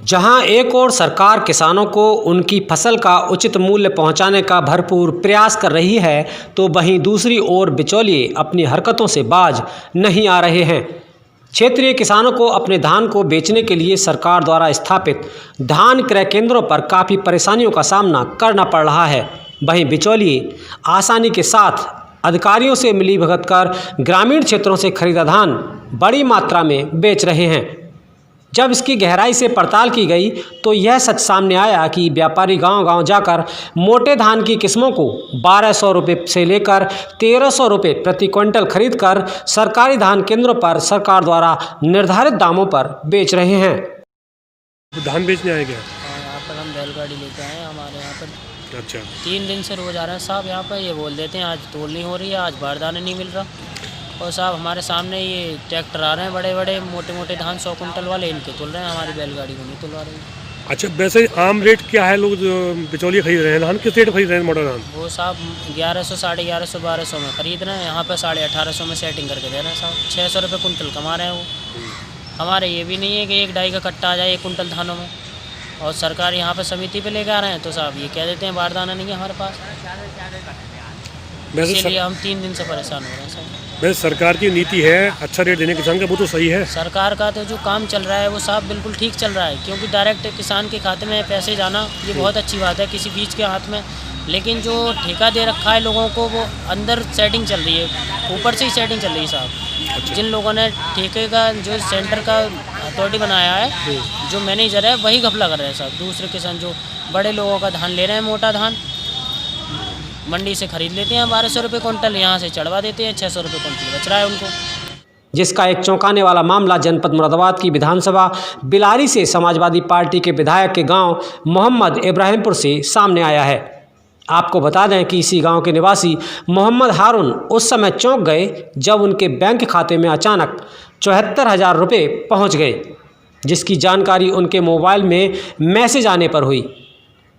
जहां एक ओर सरकार किसानों को उनकी फसल का उचित मूल्य पहुंचाने का भरपूर प्रयास कर रही है, तो वहीं दूसरी ओर बिचौलिए अपनी हरकतों से बाज नहीं आ रहे हैं। क्षेत्रीय किसानों को अपने धान को बेचने के लिए सरकार द्वारा स्थापित धान क्रय केंद्रों पर काफ़ी परेशानियों का सामना करना पड़ रहा है। वहीं बिचौलिए आसानी के साथ अधिकारियों से मिलीभगत कर ग्रामीण क्षेत्रों से खरीदा धान बड़ी मात्रा में बेच रहे हैं। जब इसकी गहराई से पड़ताल की गई तो यह सच सामने आया कि व्यापारी गांव-गांव जाकर मोटे धान की किस्मों को 1200 रुपये से लेकर 1300 रुपये प्रति क्विंटल खरीदकर सरकारी धान केंद्रों पर सरकार द्वारा निर्धारित दामों पर बेच रहे हैं। धान बेचने आए क्या? यहाँ पर हम बैलगाड़ी लेके आए हैं। हमारे यहाँ पर अच्छा, 3 दिन से रोज आ रहे हैं साहब। यहाँ पर ये बोल देते हैं आज तोल नहीं हो रही है, आज बारदाना नहीं मिल रहा। और साहब हमारे सामने ये ट्रैक्टर आ रहे हैं बड़े बड़े मोटे मोटे धान 100 कुंटल वाले, इनके तुल रहे हैं, हमारी बैलगाड़ी को नहीं तुलवा रही। अच्छा, वैसे आम रेट क्या है? लोग जो बिचौलिए खरीद रहे हैं धान किस रेट खरीद रहे हैं मोटा धान? वो साहब 1100, 1150, 1200 में खरीद रहे हैं। यहाँ पर 1850 में सेटिंग करके दे रहे हैं साहब। 600 रुपये कुंटल कमा रहे हैं वो। हमारे ये भी नहीं है कि 1 ढाई का कट्टा आ जाए 1 कुंटल धानों में। और सरकार यहाँ पर समिति पे लेकर आ रहे हैं तो साहब ये कह देते हैं बारदाना नहीं है हमारे पास। इसलिए हम 3 दिन से परेशान हो रहे हैं सर। वैसे सरकार की नीति है अच्छा रेट देने किसान का, वो तो सही है। सरकार का तो जो काम चल रहा है वो साहब बिल्कुल ठीक चल रहा है, क्योंकि डायरेक्ट किसान के खाते में पैसे जाना ये बहुत अच्छी बात है किसी बीच के हाथ में। लेकिन जो ठेका दे रखा है लोगों को वो अंदर सेटिंग चल रही है, ऊपर से ही सेटिंग चल रही है साहब। अच्छा। जिन लोगों ने ठेके का जो सेंटर का अथॉरिटी बनाया है, जो मैनेजर है वही घपला कर रहे हैं साहब। दूसरे किसान जो बड़े लोगों का धान ले रहे हैं, मोटा धान मंडी से खरीद लेते हैं 1200 रुपये कुंटल, यहाँ से चढ़वा देते हैं 600 रुपये कुंटल बच रहा है उनको। जिसका एक चौंकाने वाला मामला जनपद मुरादाबाद की विधानसभा बिलारी से समाजवादी पार्टी के विधायक के गांव मोहम्मद इब्राहिमपुर से सामने आया है। आपको बता दें कि इसी गांव के निवासी मोहम्मद हारून उस समय चौंक गए जब उनके बैंक खाते में अचानक 74,000 रुपये पहुँच गए, जिसकी जानकारी उनके मोबाइल में मैसेज आने पर हुई।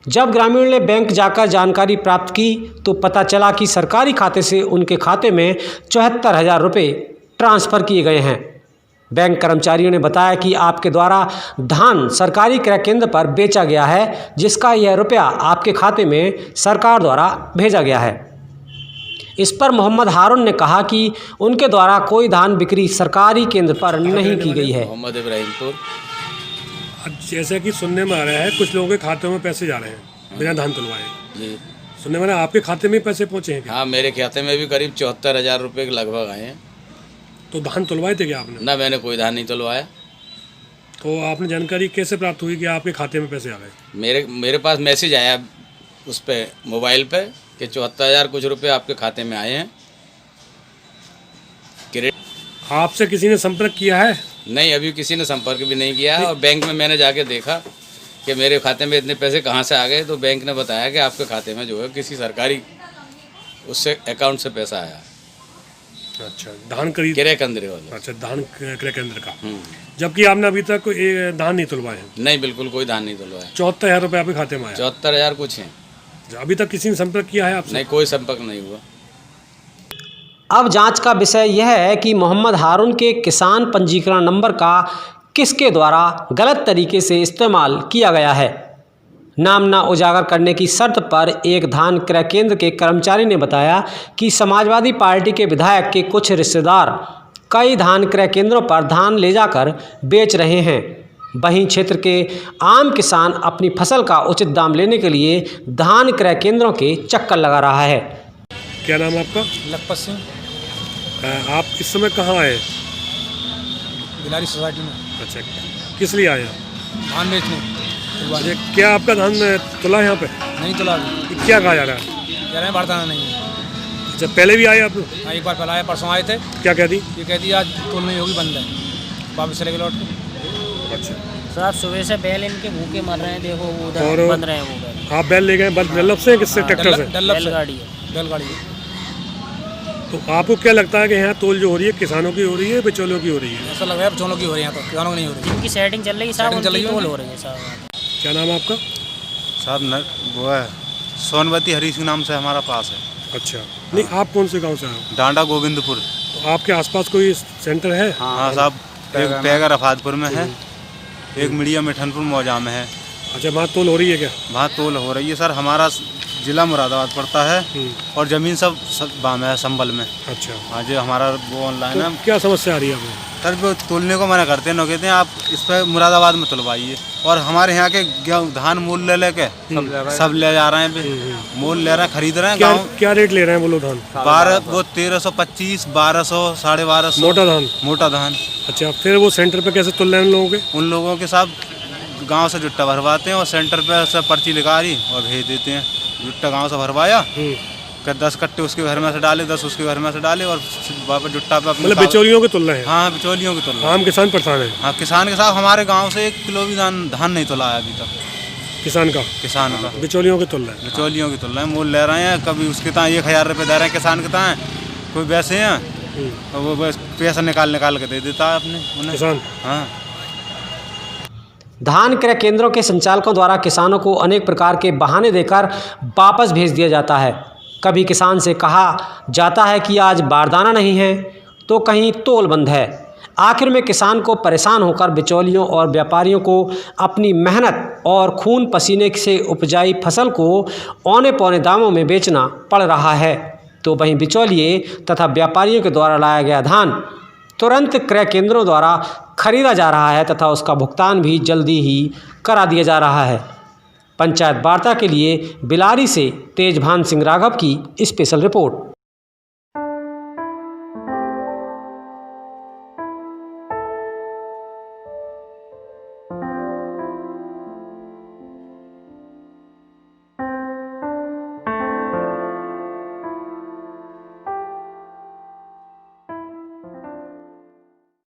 जब ग्रामीण ने बैंक जाकर जानकारी प्राप्त की तो पता चला कि सरकारी खाते से उनके खाते में 74,000 रुपये ट्रांसफ़र किए गए हैं। बैंक कर्मचारियों ने बताया कि आपके द्वारा धान सरकारी क्रय केंद्र पर बेचा गया है, जिसका यह रुपया आपके खाते में सरकार द्वारा भेजा गया है। इस पर मोहम्मद हारून ने कहा कि उनके द्वारा कोई धान बिक्री सरकारी केंद्र पर नहीं की गई है। मोहम्मद इब्राहिमपुर। जैसे कि सुनने में आ रहा है कुछ लोगों के खाते में पैसे जा रहे हैं बिना धान तुलवाए जी। सुनने में आपके खाते में पैसे पहुंचे हैं क्या? हाँ, मेरे खाते में भी करीब 74,000 रुपये के लगभग आए हैं। तो धान तुलवाए थे क्या आपने? ना, मैंने कोई धान नहीं तुलवाया। तो आपने जानकारी कैसे प्राप्त हुई कि आपके खाते में पैसे आ गए? मेरे पास मैसेज आया उस पर मोबाइल पे कि 74,000 कुछ रुपये आपके खाते में आए हैं। आपसे किसी ने संपर्क किया है? नहीं, अभी किसी ने संपर्क भी नहीं किया। और बैंक में मैंने जाके देखा कि मेरे खाते में इतने पैसे कहाँ से आ गए, तो बैंक ने बताया कि आपके खाते में जो है किसी सरकारी उससे अकाउंट से पैसा आया। अच्छा, धान खरीद क्रय केंद्र वाले। अच्छा, धान क्रय केंद्र का। जबकि आपने अभी तक कोई धान नहीं तुलवाए हैं? नहीं, बिल्कुल कोई धान नहीं तुलवाया। 74,000 रुपये आपके खाते में आया? 74,000 कुछ हैं। अभी तक किसी ने संपर्क किया है आपसे? नहीं, कोई संपर्क नहीं हुआ। अब जांच का विषय यह है कि मोहम्मद हारून के किसान पंजीकरण नंबर का किसके द्वारा गलत तरीके से इस्तेमाल किया गया है। नाम न उजागर करने की शर्त पर एक धान क्रय केंद्र के कर्मचारी ने बताया कि समाजवादी पार्टी के विधायक के कुछ रिश्तेदार कई धान क्रय केंद्रों पर धान ले जाकर बेच रहे हैं। वहीं क्षेत्र के आम किसान अपनी फसल का उचित दाम लेने के लिए धान क्रय केंद्रों के चक्कर लगा रहा है। क्या नाम है आपका? लखपत सिंह। आप इस समय कहाँ आए? बिलारी सोसाइटी में। अच्छा, किस लिए आए? धान बेचने। अच्छा, क्या आपका धान तुला है यहाँ पे? नहीं तुला अभी। क्या कहा जा रहा है? कह रहे हैं बारदाना नहीं है। अच्छा, पहले भी आए आप लोग? हाँ, एक बार पहले आए, परसों आए थे। क्या कह दी? ये कह दी आज तोल नहीं होगी, बंद है, वापस चले गए लौट के। अच्छा, साहब सुबह से बैल इनके भूखे मर रहे हैं, देखो वो उधर और बंद रहे हैं वो बैल। आप बैल ले गए डल्लभ से? किससे? ट्रैक्टर से? बैलगाड़ी है। बैलगाड़ी है। तो आपको क्या लगता है कि यहाँ तोल जो हो रही है किसानों की हो रही है बिचौलियों की हो रही है? ऐसा लग रहा है बच्चों लोग की हो रही है, यहाँ तो किसानों की नहीं हो रही। जिनकी सेटिंग चल रही है साहब, सेटिंग चल उनकी रही है। तोल हो रही है साहब। क्या नाम है आपका? साहब वो है सोनवती हरी सिंह नाम से हमारा पास है। अच्छा, नहीं आप कौन से गांव से हैं? डांडा गोविंदपुर। तो आपके आसपास कोई सेंटर है? हाँ साहब, एक पैगर अफादपुर में है। एक मीडिया मिठनपुर मौजा में है। अच्छा, वहाँ तोल हो रही है क्या? वहाँ तोल हो रही है सर। हमारा जिला मुरादाबाद पड़ता है और ज़मीन सब बाम है संभल में। अच्छा, हाँ जी, हमारा वो ऑनलाइन है। तो क्या समस्या आ रही है आपको? सर वो तोलने को मना करते हैं, कहते हैं आप इस पर मुरादाबाद में तुलवाइए। और हमारे यहाँ के धान मूल ले लेके सब ले जा रहे हैं अभी। मूल ले रहे हैं, खरीद रहे हैं। क्या रेट ले रहे हैं वो लोग धान? 1325, 1200, 1250 मोटा धान। मोटा धान। अच्छा, फिर वो सेंटर पे कैसे तुल रहे हैं उन लोगों के? उन लोगों के साथ गांव से जुट्टा भरवाते हैं और सेंटर पे से पर्ची निकाली और भेज देते हैं। जुट्टा गांव से भरवाया, 10 कट्टे उसके घर में से डाले, 10 उसके घर में से डाले और वापस जुट्टा पे मतलब बिचौलियों के तुल रहे हैं? हाँ, बिचौलियों के तुल रहे हैं। आम किसान परेशान है? हाँ, किसान के साथ हमारे गांव से 1 किलो भी धान नहीं तुला है अभी तक। किसान का बिचौलियों के तुल रहे हैं? बिचौलियों की तुल रहे हैं, मूल ले रहे हैं। कभी उसके ताँ 1000 रुपये दे रहे हैं किसान के ताँ, कोई वैसे हैं और वो बस पैसा निकाल के दे देता है अपने उन्हें किसान। हाँ। धान क्रय केंद्रों के संचालकों द्वारा किसानों को अनेक प्रकार के बहाने देकर वापस भेज दिया जाता है। कभी किसान से कहा जाता है कि आज बारदाना नहीं है, तो कहीं तोल बंद है। आखिर में किसान को परेशान होकर बिचौलियों और व्यापारियों को अपनी मेहनत और खून पसीने से उपजाई फसल को औने पौने दामों में बेचना पड़ रहा है, तो वहीं बिचौलिए तथा व्यापारियों के द्वारा लाया गया धान तुरंत क्रय केंद्रों द्वारा खरीदा जा रहा है तथा उसका भुगतान भी जल्दी ही करा दिया जा रहा है। पंचायत वार्ता के लिए बिलारी से तेजभान सिंह राघव की स्पेशल रिपोर्ट।